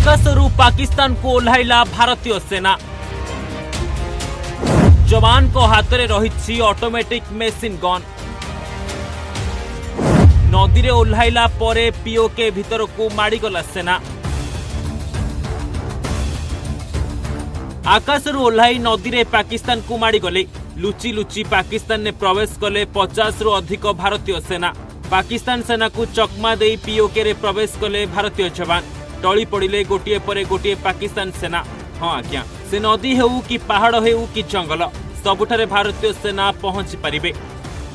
आकाशरू पाकिस्तान को ओह्लाइला भारतीय सेना। जवान को हाथ में रही ऑटोमेटिक मेसिन गन। नदी में ओह्लाइला परे पीओके भीतर को माड़ीगला सेना। आकाशरू ओह्लाई नदी में पाकिस्तान को माड़ीगले। लुचि लुचि पाकिस्तान ने प्रवेश कले 50 रु अधिक भारतीय सेना। पाकिस्तान सेना को चकमा दे पीओके रे प्रवेश कले भारतीय जवान। टली पड़े गोटे पर गोटे पाकिस्तान सेना। हाँ आज्ञा, से नदी हेउ कि पहाड़ हेउ कि जंगल सबुठारे भारतीय सेना पहुंची पारिबे।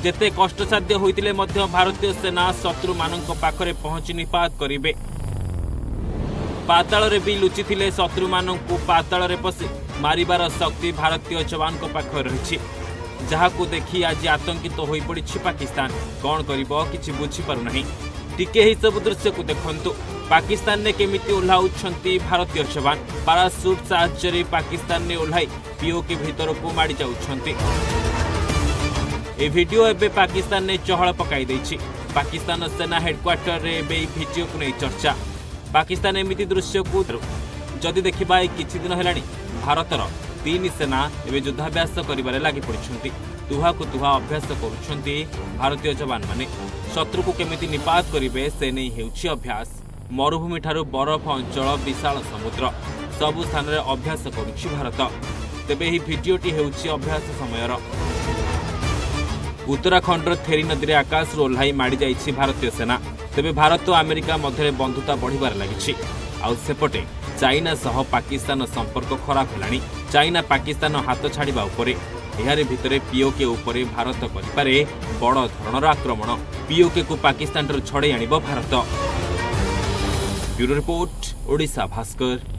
जेते कष्टसाध्य होइतिले मध्य भारतीय सेना शत्रु मानक पाखरे पहुंची निपात करिबे। पाताल रे भी लुचि थिले शत्रु मानक पाताल रे पसी मारिबार शक्ति भारतीय जवान को पाखरे रहिछि। जहाकू देखि आज आतंकित होई पड़िछि पाकिस्तान। कौन करिबो किछि बुझी पारु नाही। टिके ही सब दृश्य को देखंतु। पाकिस्तान ने केमिति ओह्लाउछंती भारतीय जवान। पाराशूट साहाय्य पाकिस्तान ने ओह्लाई पीओके भीतर को माड़ी जाउछंती। ए वीडियो एबे पाकिस्तान ने चहल पकाई दैछि। पाकिस्तान सेना हेडक्वार्टर रे एबे वीडियो को नै चर्चा। पाकिस्तान एमिति दृश्य को जदि देखिबा किछि दिन हेलानी भारतर 3 सेना एबे युद्धाभ्यास करिबारे लागि पड़िछंती। तुहा को तुहा अभ्यास करुछंती भारतीय जवान माने। शत्रु को केमिति निपात करिवे से नै हेउछि अभ्यास। मरुभूमि ठारू बरफ अंचल विशाल समुद्र सबु स्थान रे अभ्यास करुछि भारत। तेबे ही वीडियोटी हेउछि अभ्यास समयर। उत्तराखंड थेरी नदी रे आकाश ओह्लाई माड़ी जाइछि भारतीय सेना। तेबे भारत और अमेरिका मध्य बंधुता बढ़िबार लागिछि। आउ सेपटे चाइना सह पाकिस्तान संपर्क खराब हेलानी। चाइना पाकिस्तान हाथ छाड़िबा उपरे एहारे भितरे पीओके उपरे भारत करिपारे बड़ धरणर आक्रमण। पीओके को पाकिस्तान छड़े आनिब भारत। Bureau report, Odisha Bhaskar.